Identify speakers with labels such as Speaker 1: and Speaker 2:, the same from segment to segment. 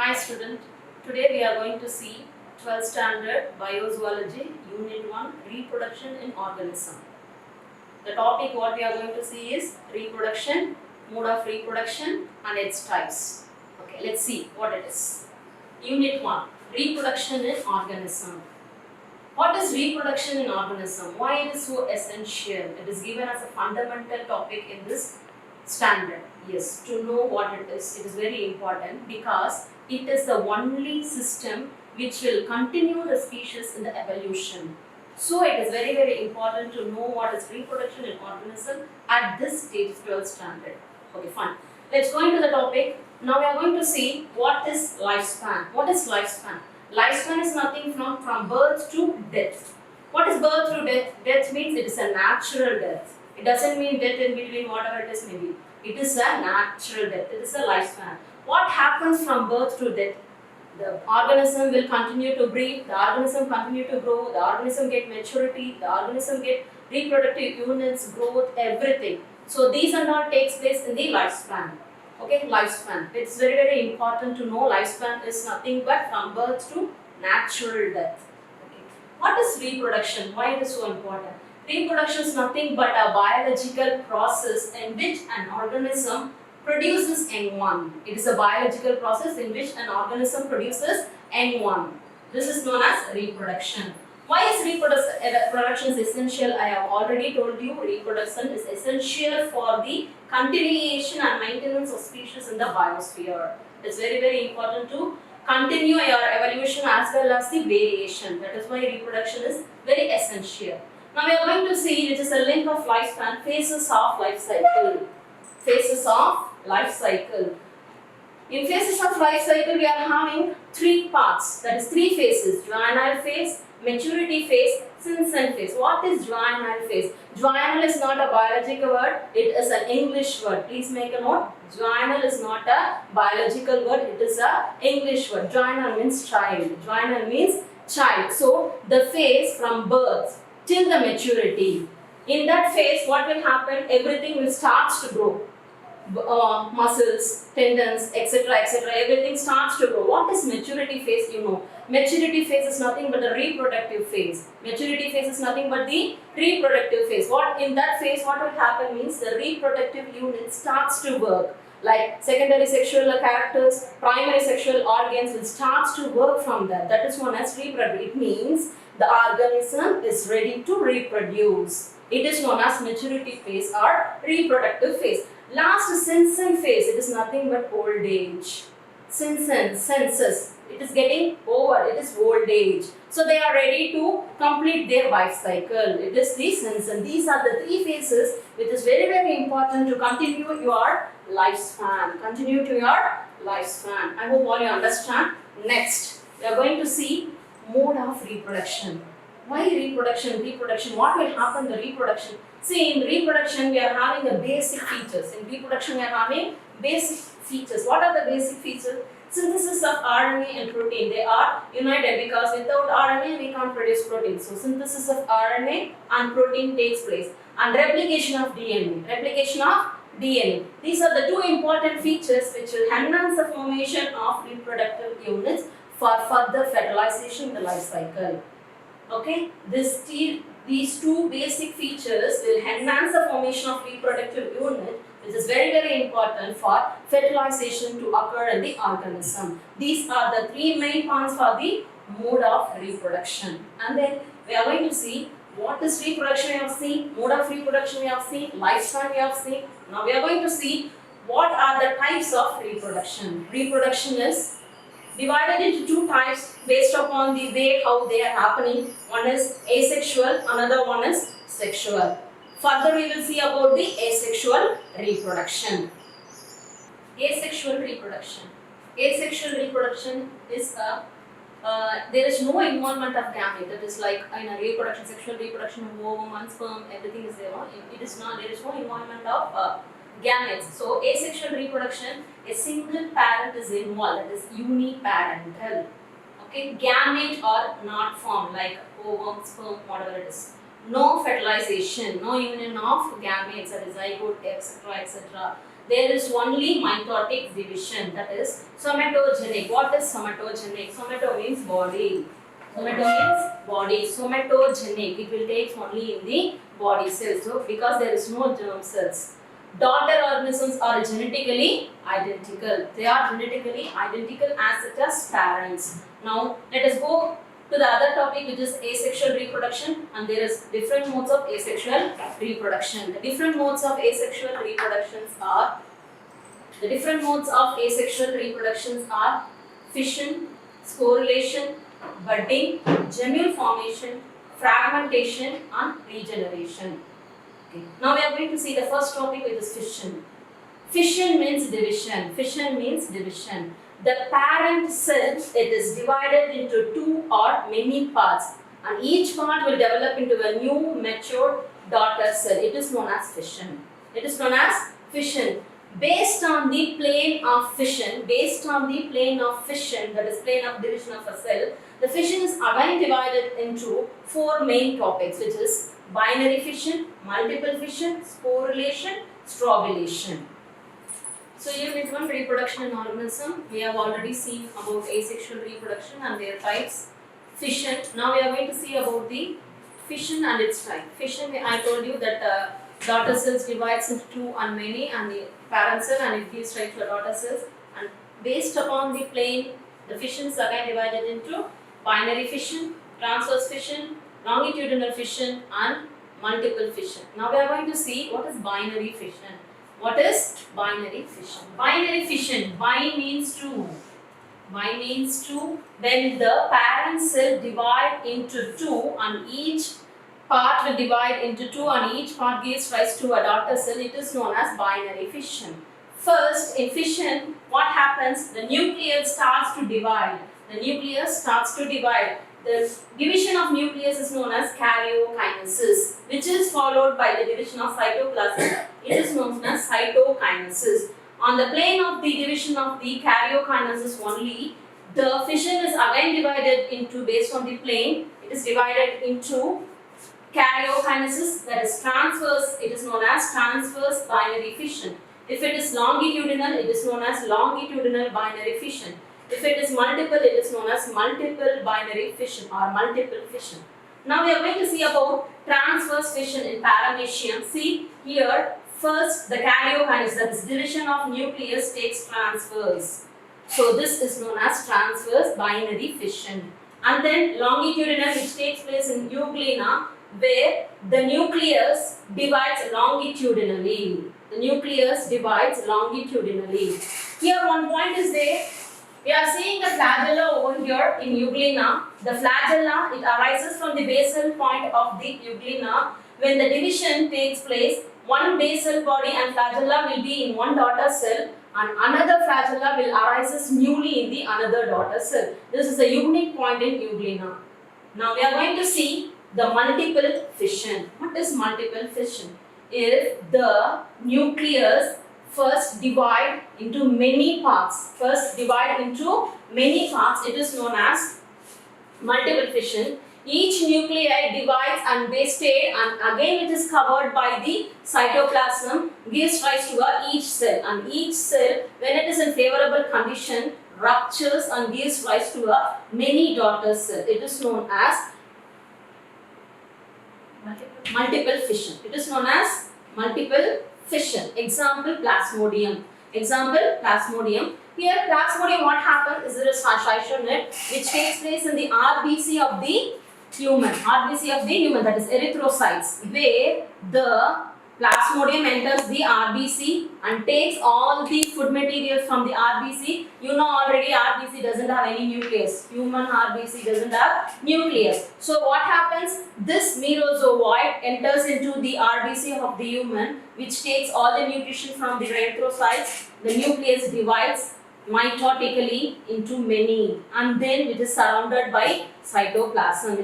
Speaker 1: Hi student, today we are going to see 12th standard Biozoology Unit 1 Reproduction in Organism. The topic what we are going to see is reproduction, mode of reproduction and its types. Okay, let's see what it is. Unit 1 Reproduction in Organism. What is reproduction in organism? Why it is so essential? It is given as a fundamental topic in this standard. Yes, to know what it is very important because it is the only system which will continue the species in the evolution. So it is very important to know what is reproduction in organism at this stage 12th standard. Okay, fine. Let's go into the topic. Now we are going to see what is lifespan. What is lifespan? Lifespan is nothing from birth to death. What is birth to death? Death means it is a natural death. It doesn't mean death in between whatever it is maybe. It is a natural death. It is a lifespan. What happens from birth to death? The organism will continue to breathe, the organism continue to grow, the organism get maturity, the organism get reproductive units, growth, everything. So these and all takes place in the lifespan. Okay, lifespan. It's very important to know lifespan is nothing but from birth to natural death. Okay. What is reproduction? Why it is so important? Reproduction is nothing but a biological process in which an organism produces young one. It is a biological process in which an organism produces young one. This is known as reproduction. Why is reproduction essential? I have already told you reproduction is essential for the continuation and maintenance of species in the biosphere. It is very important to continue your evolution as well as the variation. That is why reproduction is very essential. Now we are going to see it is a link of lifespan, phases of life cycle. Phases of life cycle. In phases of life cycle, we are having three parts, that is three phases: juvenile phase, maturity phase, senescent phase. What is juvenile phase? Juvenile is not a biological word, it is an English word. Please make a note. Juvenile is not a biological word, it is an English word. Juvenile means child. Juvenile means child. So, the phase from birth till the maturity. In that phase, what will happen? Everything will start to grow. Muscles, tendons, etc., everything starts to grow. What is maturity phase? You know, maturity phase is nothing but the reproductive phase. Maturity phase is nothing but the reproductive phase. What in that phase, what will happen means the reproductive unit starts to work. Like secondary sexual characters, primary sexual organs will start to work from that. That is known as reproductive. It means the organism is ready to reproduce. It is known as maturity phase or reproductive phase. Last senescent phase, it is nothing but old age. Census, it is getting over, it is old age. So they are ready to complete their life cycle. It is the senescent. These are the three phases which is very important to continue your lifespan. Continue to your lifespan. I hope all you understand. Next, we are going to see mode of reproduction. Why reproduction? Reproduction, what will happen to reproduction? See, in reproduction, we are having a basic features. In reproduction, we are having basic features. What are the basic features? Synthesis of RNA and protein. They are united because without RNA, we can't produce protein. So, synthesis of RNA and protein takes place. And replication of DNA. Replication of DNA. These are the two important features which will enhance the formation of reproductive units for further fertilization in the life cycle. Okay, these two basic features will enhance the formation of reproductive unit, which is very important for fertilization to occur in the organism. These are the three main points for the mode of reproduction. And then we are going to see what is reproduction we have seen, mode of reproduction we have seen, lifespan we have seen. Now we are going to see what are the types of reproduction. Reproduction is divided into two types based upon the way how they are happening. One is asexual, another one is sexual. Further we will see about the asexual reproduction. Asexual reproduction. Asexual reproduction is there is no involvement of gamete. That is like in a reproduction, sexual reproduction, ovum and sperm, everything is there. It is not. There is no involvement of gametes. So asexual reproduction, a single parent is involved, that is uniparental. Okay, gamete are not formed like ovum, sperm, whatever it is. No fertilization, no union of gametes, that is zygote, etc. there is only mitotic division, that is somatogenic. What is somatogenic? Somato means body. Somato means body. Somatogenic. It will take only in the body cells. So because there is no germ cells. Daughter organisms are genetically identical. They are genetically identical as such as parents. Now let us go to the other topic, which is asexual reproduction, and there is different modes of asexual reproduction. The different modes of asexual reproductions are fission, sporulation, budding, gemule formation, fragmentation, and regeneration. Okay. Now we are going to see the first topic, which is fission. Fission means division. Fission means division. The parent cell, it is divided into two or many parts, and each part will develop into a new mature daughter cell. It is known as fission. It is known as fission. Based on the plane of fission, that is plane of division of a cell, the fission is again divided into four main topics, which is binary fission, multiple fission, sporulation, strobulation. So unit 1, reproduction in organism. We have already seen about asexual reproduction and their types. Fission. Now we are going to see about the fission and its type. Fission, I told you that daughter cells divides into two and many, and the parent cell, and it gives rise to daughter cells. And based upon the plane, the fission is again divided into binary fission, transverse fission, longitudinal fission, and multiple fission. Now we are going to see what is binary fission. What is binary fission? Binary fission, bi means two. Bi means two. When the parent cell divide into two and each part will divide into two and each part gives rise to a daughter cell, it is known as binary fission. First, in fission, what happens? The nucleus starts to divide. The division of nucleus is known as karyokinesis, which is followed by the division of cytoplasm. It is known as cytokinesis. On the plane of the division of the karyokinesis only, the fission is again divided into, based on the plane, it is divided into karyokinesis, that is transverse, it is known as transverse binary fission. If it is longitudinal, it is known as longitudinal binary fission. If it is multiple, it is known as multiple binary fission or multiple fission. Now we are going to see about transverse fission in paramecium. See here, first the karyokinesis, that is division of nucleus, takes transverse. So this is known as transverse binary fission. And then longitudinal, which takes place in euglena, where the nucleus divides longitudinally. Here one point is there. We are seeing the flagella over here in euglena. The flagella, it arises from the basal point of the euglena. When the division takes place, one basal body and flagella will be in one daughter cell, and another flagella will arise newly in the another daughter cell. This is a unique point in euglena. Now we are going to see the multiple fission. What is multiple fission? If the nucleus first divide into many parts, it is known as multiple fission. Each nuclei divides and basted, and again it is covered by the cytoplasm, gives rise to each cell, and each cell, when it is in favorable condition, ruptures and gives rise to a many daughter cell. It is known as multiple fission. Example, plasmodium. Here, plasmodium, what happens is there is cytosol which takes place in the RBC of the human. That is erythrocytes, where the plasmodium enters the RBC and takes all the food materials from the RBC. You know already RBC doesn't have any nucleus. Human RBC doesn't have nucleus. So what happens? This merozoite enters into the RBC of the human, which takes all the nutrition from the erythrocytes. The nucleus divides mitotically into many, and then it is surrounded by cytoplasm.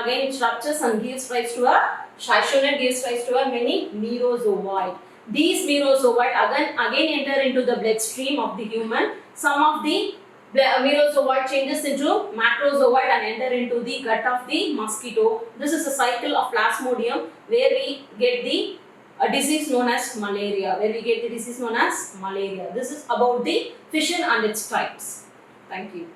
Speaker 1: Again it ruptures and gives rise to a cytosol, gives rise to a many merozoite. These merozoite again enter into the bloodstream of the human. Some of the merozoite changes into macrozoite and enter into the gut of the mosquito. This is a cycle of plasmodium, where we get the a disease known as malaria, where we get the disease known as malaria. This is about the fission and its types. Thank you.